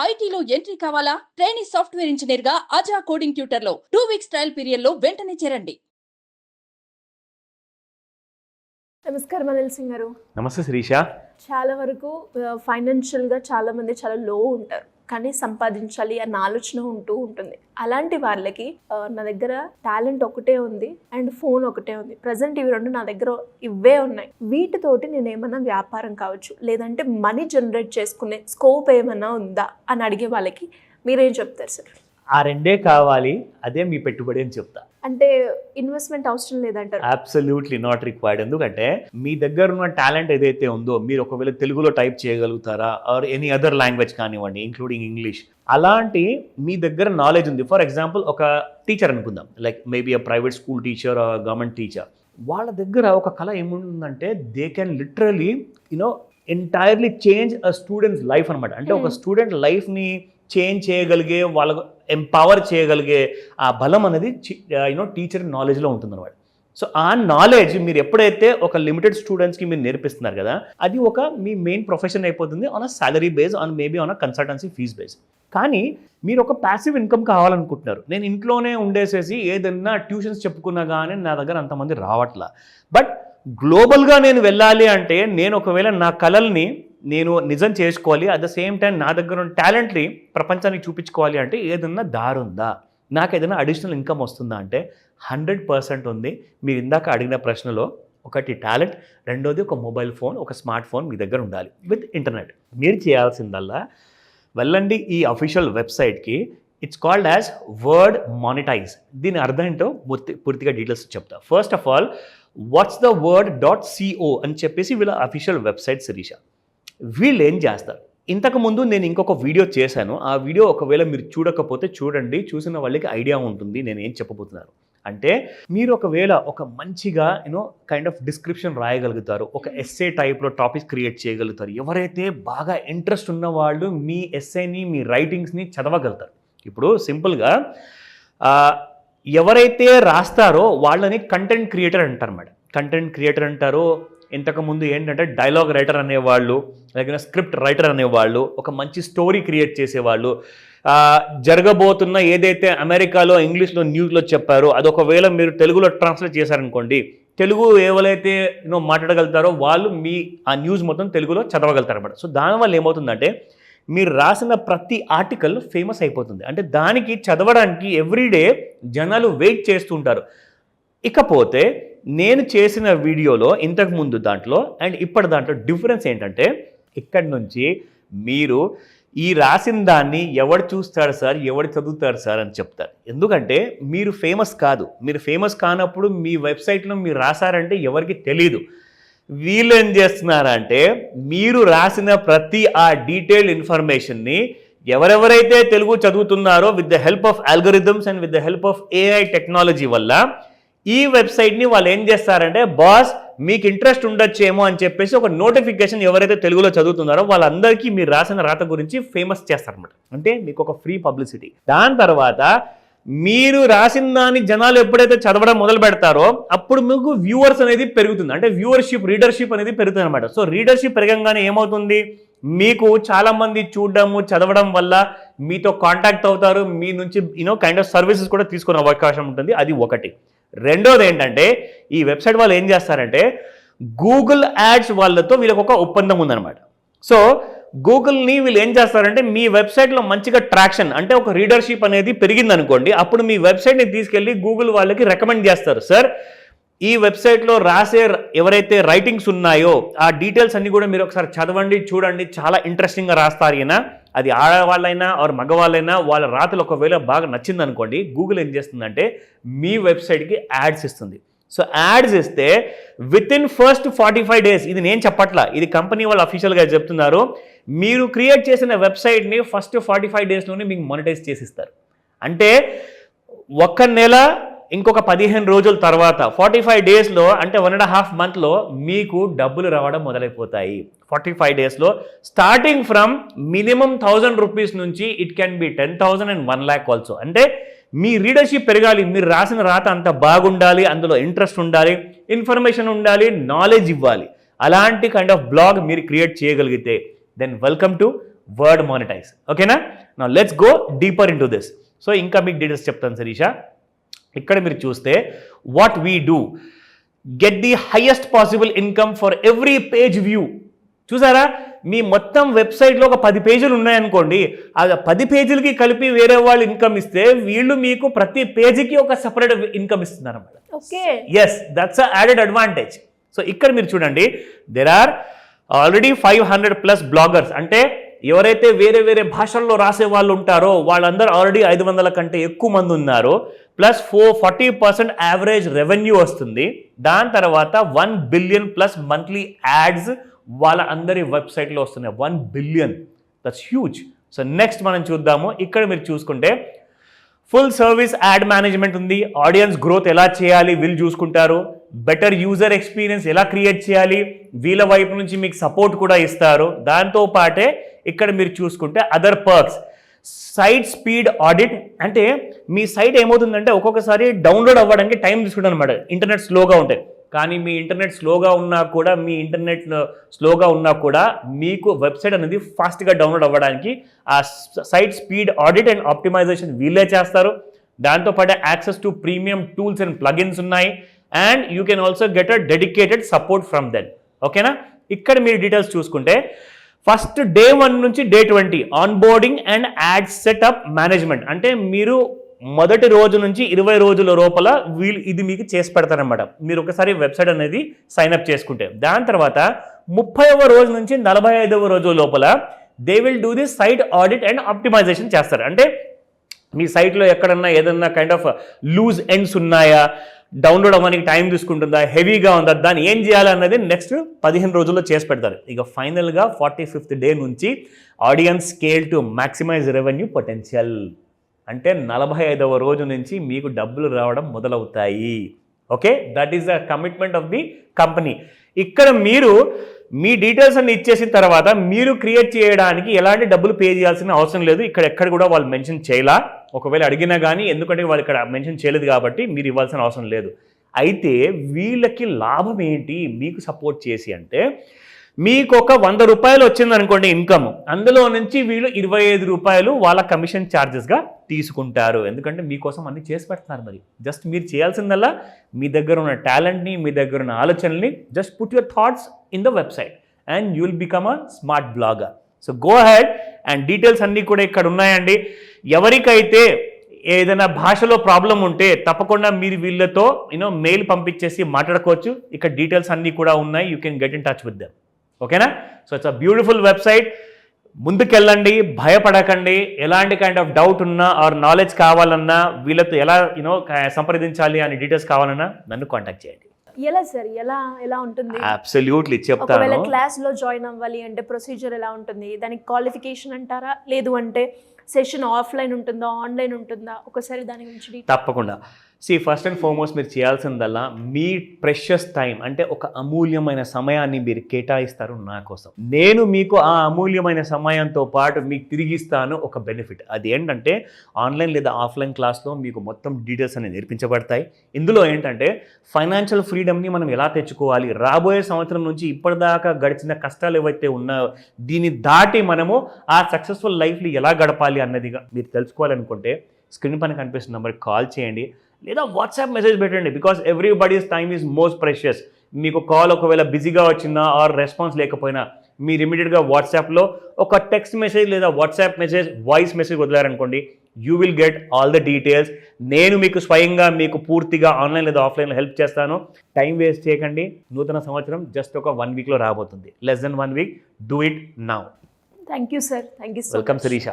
ఐటీలో ఎంట్రీ కావాలా? Trainee software engineer గా అజా కోడింగ్ ట్యూటర్ లో 2 వీక్స్ ట్రయల్ పీరియడ్ లో వెంటనే చేరండి. నమస్కారం అనిల్ సింగ్ గారు. నమస్తే శిరీష. చాలా వరకు ఫైనాన్షియల్గా చాలామంది చాలా లో ఉంటారు, కానీ సంపాదించాలి అన్న ఆలోచన ఉంటుంది. అలాంటి వాళ్ళకి నా దగ్గర టాలెంట్ ఒకటే ఉంది అండ్ ఫోన్ ఒకటే ఉంది. ప్రజెంట్ ఇవి రెండు నా దగ్గర ఇవే ఉన్నాయి. వీటితోటి నేను ఏమన్నా వ్యాపారం కావచ్చు, లేదంటే మనీ జనరేట్ చేసుకునే స్కోప్ ఏమన్నా ఉందా అని అడిగే వాళ్ళకి మీరేం చెప్తారు సార్? ఆ రెండే కావాలి, అదే మీ పెట్టుబడి అని చెప్తా. అంటే ఇన్వెస్ట్మెంట్ అవసరం లేదంటారు? Absolutely not required. ఎందుకంటే మీ దగ్గర ఉన్న టాలెంట్ ఏదైతే ఉందో, మీరు ఒకవేళ తెలుగులో టైప్ చేయగలుగుతారా ఆర్ ఎనీ అదర్ లాంగ్వేజ్ కానివ్వండి, ఇంక్లూడింగ్ ఇంగ్లీష్, అలాంటి మీ దగ్గర నాలెడ్జ్ ఉంది. ఫర్ ఎగ్జాంపుల్ ఒక టీచర్ అనుకుందాం, like maybe a private school teacher or government teacher. వాళ్ళ దగ్గర ఒక కళ ఏముంటుందంటే they can literally entirely change a students life అనమాట. అంటే ఒక స్టూడెంట్ లైఫ్ని చేంజ్ చేయగలిగే, వాళ్ళకు ఎంపవర్ చేయగలిగే ఆ బలం అనేది టీచర్ నాలెడ్జ్లో ఉంటుందన్నమాట. సో ఆ నాలెడ్జ్ మీరు ఎప్పుడైతే ఒక లిమిటెడ్ స్టూడెంట్స్కి మీరు నేర్పిస్తున్నారు కదా, అది ఒక మీ మెయిన్ ప్రొఫెషన్ అయిపోతుంది on a salary base, on maybe on a consultancy fees base. కానీ మీరు ఒక ప్యాసివ్ ఇన్కమ్ కావాలనుకుంటున్నారు. నేను ఇంట్లోనే ఉండేసేసి ఏదైనా ట్యూషన్స్ చెప్పుకున్నా కానీ నా దగ్గర అంతమంది రావట్లా. బట్ గ్లోబల్గా నేను వెళ్ళాలి అంటే, నేను ఒకవేళ నా కళల్ని నేను నిజం చేసుకోవాలి, అట్ ద సేమ్ టైం నా దగ్గర ఉన్న టాలెంట్ని ప్రపంచానికి చూపించుకోవాలి అంటే ఏదన్నా దారి ఉందా, నాకు ఏదైనా అడిషనల్ ఇన్కమ్ వస్తుందా అంటే 100% ఉంది. మీరు ఇందాక అడిగిన ప్రశ్నలో ఒకటి టాలెంట్, రెండోది ఒక మొబైల్ ఫోన్, ఒక స్మార్ట్ ఫోన్ మీ దగ్గర ఉండాలి విత్ ఇంటర్నెట్. మీరు చేయాల్సిందల్లా వెళ్ళండి ఈ అఫీషియల్ వెబ్సైట్కి. It's called as word monetize. దీని అర్థం ఏంటో పూర్తిగా డీటెయిల్స్ చెప్తా. First of all, what's the word అని చెప్పేసి వీళ్ళ అఫీషియల్ వెబ్సైట్ శిరీష. వీళ్ళు ఏం చేస్తారు, ఇంతకుముందు నేను ఇంకొక వీడియో చేశాను. ఆ వీడియో ఒకవేళ మీరు చూడకపోతే చూడండి, చూసిన వాళ్ళకి ఐడియా ఉంటుంది నేను ఏం చెప్పబోతున్నాను. అంటే మీరు ఒకవేళ ఒక మంచిగా కైండ్ ఆఫ్ డిస్క్రిప్షన్ రాయగలుగుతారు, ఒక ఎస్సే టైప్లో టాపిక్స్ క్రియేట్ చేయగలుగుతారు. ఎవరైతే బాగా ఇంట్రెస్ట్ ఉన్న వాళ్ళు మీ ఎస్సేని, మీ రైటింగ్స్ని చదవగలుగుతారు. ఇప్పుడు సింపుల్గా ఎవరైతే రాస్తారో వాళ్ళని కంటెంట్ క్రియేటర్ అంటారు మేడం. కంటెంట్ క్రియేటర్ అంటారు. ఇంతకుముందు ఏంటంటే డైలాగ్ రైటర్ అనేవాళ్ళు, లేకపోతే స్క్రిప్ట్ రైటర్ అనేవాళ్ళు, ఒక మంచి స్టోరీ క్రియేట్ చేసేవాళ్ళు. జరగబోతున్న ఏదైతే అమెరికాలో ఇంగ్లీష్లో న్యూస్లో చెప్పారో అది ఒకవేళ మీరు తెలుగులో ట్రాన్స్లేట్ చేశారనుకోండి, తెలుగు ఎవరైతే మాట్లాడగలుగుతారో వాళ్ళు మీ ఆ న్యూస్ మొత్తం తెలుగులో చదవగలుగుతారు అన్నమాట. సో దానివల్ల ఏమవుతుందంటే మీరు రాసిన ప్రతి ఆర్టికల్ ఫేమస్ అయిపోతుంది. అంటే దానికి చదవడానికి ఎవ్రీడే జనాలు వెయిట్ చేస్తుంటారు. ఇకపోతే నేను చేసిన వీడియోలో ఇంతకుముందు దాంట్లో అండ్ ఇప్పటి దాంట్లో డిఫరెన్స్ ఏంటంటే, ఇక్కడి నుంచి మీరు ఈ రాసిన దాన్ని ఎవడు చూస్తాడు సార్, ఎవడు చదువుతాడు సార్ అని చెప్తారు. ఎందుకంటే మీరు ఫేమస్ కాదు. మీరు ఫేమస్ కానప్పుడు మీ వెబ్సైట్లో మీరు రాశారంటే ఎవరికి తెలీదు. వీళ్ళు ఏం చేస్తున్నారంటే మీరు రాసిన ప్రతి ఆ డీటెయిల్డ్ ఇన్ఫర్మేషన్ని ఎవరెవరైతే తెలుగు చదువుతున్నారో with the help of algorithms and with the help of AI technology వల్ల ఈ వెబ్సైట్ని వాళ్ళు ఏం చేస్తారంటే, బాస్ మీకు ఇంట్రెస్ట్ ఉండొచ్చేమో అని చెప్పేసి ఒక నోటిఫికేషన్ ఎవరైతే తెలుగులో చదువుతున్నారో వాళ్ళందరికీ మీరు రాసిన రాత గురించి ఫేమస్ చేస్తారన్నమాట. అంటే మీకు ఒక ఫ్రీ పబ్లిసిటీ. దాని తర్వాత మీరు రాసిన దాన్ని జనాలు ఎప్పుడైతే చదవడం మొదలు పెడతారో అప్పుడు మీకు వ్యూవర్స్ అనేది పెరుగుతుంది. అంటే వ్యూవర్షిప్, రీడర్షిప్ అనేది పెరుగుతుంది అనమాట. సో రీడర్షిప్ పెరగంగానే ఏమవుతుంది, మీకు చాలామంది చూడడము, చదవడం వల్ల మీతో కాంటాక్ట్ అవుతారు. మీ నుంచి కైండ్ ఆఫ్ సర్వీసెస్ కూడా తీసుకునే అవకాశం ఉంటుంది. అది ఒకటి. రెండోది ఏంటంటే, ఈ వెబ్సైట్ వాళ్ళు ఏం చేస్తారంటే గూగుల్ యాడ్స్ వాళ్ళతో వీళ్ళకి ఒక ఒప్పందం ఉందన్నమాట. సో గూగుల్ని వీళ్ళు ఏం చేస్తారంటే మీ వెబ్సైట్లో మంచిగా ట్రాక్షన్, అంటే ఒక రీడర్షిప్ అనేది పెరిగింది అనుకోండి, అప్పుడు మీ వెబ్సైట్ని తీసుకెళ్ళి గూగుల్ వాళ్ళకి రికమెండ్ చేస్తారు. సార్ ఈ వెబ్సైట్లో రాసే ఎవరైతే రైటింగ్స్ ఉన్నాయో ఆ డీటెయిల్స్ అన్ని కూడా మీరు ఒకసారి చదవండి, చూడండి, చాలా ఇంట్రెస్టింగ్గా రాస్తారు ఈయన. అది ఆడవాళ్ళైనా ఆర్ మగవాళ్ళైనా వాళ్ళ రాతలు ఒకవేళ బాగా నచ్చింది అనుకోండి, గూగుల్ ఏం చేస్తుందంటే మీ వెబ్సైట్కి యాడ్స్ ఇస్తుంది. సో యాడ్స్ ఇస్తే విత్ ఇన్ ఫస్ట్ 45 days, ఇది నేను చెప్పట్లా, ఇది కంపెనీ వాళ్ళు అఫీషియల్గా చెప్తున్నారు, మీరు క్రియేట్ చేసిన వెబ్సైట్ని ఫస్ట్ 45 daysలోనే మీకు మానిటైజ్ చేసిస్తారు. అంటే ఒక్క నెల ఇంకొక 15 రోజుల తర్వాత 45 daysలో, అంటే 1.5 monthలో మీకు డబ్బులు రావడం మొదలైపోతాయి. 45 daysలో స్టార్టింగ్ ఫ్రమ్ మినిమం 1000 rupees నుంచి it can be 10,000 and 1 lakh also. అంటే మీ రీడర్షిప్ పెరగాలి, మీరు రాసిన రాత అంత బాగుండాలి, అందులో ఇంట్రెస్ట్ ఉండాలి, ఇన్ఫర్మేషన్ ఉండాలి, నాలెడ్జ్ ఇవ్వాలి. అలాంటి కైండ్ ఆఫ్ బ్లాగ్ మీరు క్రియేట్ చేయగలిగితే then welcome to word monetize. ఓకేనా? నా let's go deeper into this. So ఇంకా మీకు డీటెయిల్స్ చెప్తాను శిరీష. ఇక్కడ మీరు చూస్తే what we do, get the highest possible income for every page view. చూసారా, మీ మొత్తం వెబ్సైట్లో ఒక 10 పేజీలు ఉన్నాయనుకోండి, ఆ 10 పేజీలకి కలిపి వేరే వాళ్ళు ఇన్కమ్ ఇస్తే వీళ్ళు మీకు ప్రతి పేజీకి ఒక సెపరేట్ ఇన్కమ్ ఇస్తున్నారు అన్నమాట. Okay, yes, that's added advantage. So ఇక్కడ మీరు చూడండి, దెర్ ఆర్ ఆల్రెడీ 500+ బ్లాగర్స్. అంటే ఎవరైతే వేరే వేరే భాషల్లో రాసే వాళ్ళు ఉంటారో వాళ్ళందరూ ఆల్రెడీ 500 కంటే ఎక్కువ మంది ఉన్నారు. ప్లస్ 40% యావరేజ్ రెవెన్యూ వస్తుంది. దాని తర్వాత 1 బిలియన్ ప్లస్ మంత్లీ యాడ్స్ వాళ్ళ అందరి వెబ్సైట్లో వస్తున్నాయి. 1 billion, that's huge. So next మనం చూద్దాము. ఇక్కడ మీరు చూసుకుంటే ఫుల్ సర్వీస్ యాడ్ మేనేజ్మెంట్ ఉంది. ఆడియన్స్ గ్రోత్ ఎలా చేయాలి వీళ్ళు చూసుకుంటారు. బెటర్ యూజర్ ఎక్స్పీరియన్స్ ఎలా క్రియేట్ చేయాలి వీళ్ళ వైపు నుంచి మీకు సపోర్ట్ కూడా ఇస్తారు. దాంతో పాటే ఇక్కడ మీరు చూసుకుంటే other perks, site speed audit. అంటే మీ సైట్ ఏమవుతుందంటే ఒక్కొక్కసారి డౌన్లోడ్ అవ్వడానికి టైం తీసుకుంటాను అనమాట. ఇంటర్నెట్ స్లోగా ఉంటాయి, కానీ మీ ఇంటర్నెట్ స్లోగా ఉన్నా కూడా మీకు వెబ్సైట్ అనేది ఫాస్ట్గా డౌన్లోడ్ అవ్వడానికి ఆ site speed audit and optimization వీళ్ళే చేస్తారు. దాంతోపాటు access to premium tools and plugins ఉన్నాయి. And you can also get a dedicated support from then. ఓకేనా? ఇక్కడ మీరు డీటెయిల్స్ చూసుకుంటే ఫస్ట్ డే 1 నుంచి day 20 onboarding and ad setup management. అంటే మీరు మొదటి రోజు నుంచి 20 రోజుల లోపల వీళ్ళు ఇది మీకు చేసి పెడతారనమాట. మీరు ఒకసారి వెబ్సైట్ అనేది సైన్అప్ చేసుకుంటే. దాని తర్వాత 30వ రోజు నుంచి 45వ రోజు లోపల they will do the site audit and optimization చేస్తారు. అంటే మీ సైట్లో ఎక్కడన్నా ఏదన్నా కైండ్ ఆఫ్ లూజ్ ఎండ్స్ ఉన్నాయా, డౌన్లోడ్ అవ్వడానికి టైం తీసుకుంటుందా, హెవీగా ఉందా, దాన్ని ఏం చేయాలన్నది నెక్స్ట్ 15 రోజుల్లో చేసి పెడతారు. ఇక ఫైనల్గా 45th డే నుంచి audience scale to maximize revenue potential. అంటే 45వ రోజు నుంచి మీకు డబ్బులు రావడం మొదలవుతాయి. Okay, that is the commitment of the company. ఇక్కడ మీరు మీ డీటెయిల్స్ అన్ని ఇచ్చేసిన తర్వాత మీరు క్రియేట్ చేయడానికి ఎలాంటి డబ్బులు పే చేయాల్సిన అవసరం లేదు. ఇక్కడ ఎక్కడ కూడా వాళ్ళు మెన్షన్ చేయలా. ఒకవేళ అడిగినా కానీ, ఎందుకంటే వాళ్ళు ఇక్కడ మెన్షన్ చేయలేదు కాబట్టి మీరు ఇవ్వాల్సిన అవసరం లేదు. అయితే వీళ్ళకి లాభం ఏంటి మీకు సపోర్ట్ చేసి అంటే, మీకు ఒక 100 రూపాయలు వచ్చిందనుకోండి ఇన్కమ్, అందులో నుంచి వీళ్ళు 25 రూపాయలు వాళ్ళ కమిషన్ ఛార్జెస్గా తీసుకుంటారు. ఎందుకంటే మీకోసం అన్ని చేసి పెడుతున్నారు. మరి జస్ట్ మీరు చేయాల్సిందల్లా మీ దగ్గర ఉన్న టాలెంట్ని, మీ దగ్గర ఉన్న ఆలోచనల్ని just put your thoughts in the website and you will become a smart blogger. So go ahead and details అన్నీ కూడా ఇక్కడ ఉన్నాయండి. ఎవరికైతే ఏదైనా భాషలో ప్రాబ్లం ఉంటే తప్పకుండా మీరు వీళ్ళతో మెయిల్ పంపించేసి మాట్లాడుకోవచ్చు. ఇక్కడ డీటెయిల్స్ అన్నీ కూడా ఉన్నాయి. You can get in touch with them. ఓకేనా? So it's a beautiful website. ముందుకెళ్ళండి, భయపడకండి. ఎలాంటి కైండ్ ఆఫ్ డౌట్ ఉన్నా ఆర్ నాలెడ్జ్ కావాలన్నా, వీళ్ళతో ఎలా సంప్రదించాలి అని డీటెయిల్స్ కావాలన్నా నన్ను కాంటాక్ట్ చేయండి. ఎలా సార్, ఎలా ఉంటుంది? అబ్సల్యూట్లీ చెప్తాను. ఒకవేళ క్లాస్లో జాయిన్ అవ్వాలి అంటే ప్రొసీజర్ ఎలా ఉంటుంది? దానికి క్వాలిఫికేషన్ అంటారా, లేదు అంటే సెషన్ ఆఫ్లైన్ ఉంటుందా, ఆన్లైన్ ఉంటుందా? ఒకసారి దాని గురించి తప్పకుండా. ఫస్ట్ అండ్ ఫార్మోస్ట్ మీరు చేయాల్సిందల్లా మీ ప్రెషస్ టైం, అంటే ఒక అమూల్యమైన సమయాన్ని మీరు కేటాయిస్తారు నా కోసం. నేను మీకు ఆ అమూల్యమైన సమయంతో పాటు మీకు తిరిగిస్తాను ఒక బెనిఫిట్. అది ఏంటంటే ఆన్లైన్ లేదా ఆఫ్లైన్ క్లాస్లో మీకు మొత్తం డీటెయిల్స్ అనేవి నేర్పించబడతాయి. ఇందులో ఏంటంటే ఫైనాన్షియల్ ఫ్రీడమ్ని మనం ఎలా తెచ్చుకోవాలి, రాబోయే సంవత్సరం నుంచి ఇప్పటిదాకా గడిచిన కష్టాలు ఏవైతే ఉన్నాయో దీన్ని దాటి మనము ఆ సక్సెస్ఫుల్ లైఫ్ని ఎలా గడపాలి అన్నదిగా మీరు తెలుసుకోవాలనుకుంటే స్క్రీన్ పైన కనిపిస్తున్న నెంబర్కి కాల్ చేయండి లేదా వాట్సాప్ మెసేజ్ పెట్టండి. Because everybody's time is most precious. మీకు కాల్ ఒకవేళ బిజీగా వచ్చినా ఆర్ రెస్పాన్స్ లేకపోయినా మీరు ఇమీడియట్గా వాట్సాప్లో ఒక టెక్స్ట్ మెసేజ్ లేదా వాట్సాప్ మెసేజ్, వాయిస్ మెసేజ్ వదిలారనుకోండి, you will get all the details. నేను మీకు స్వయంగా మీకు పూర్తిగా ఆన్లైన్ లేదా ఆఫ్లైన్లో హెల్ప్ చేస్తాను. టైం వేస్ట్ చేయకండి. నూతన సంవత్సరం జస్ట్ ఒక 1 వీక్లో రాబోతుంది. Less than 1 week. Do it now. Thank you sir. Thank you so much. Welcome Sirisha.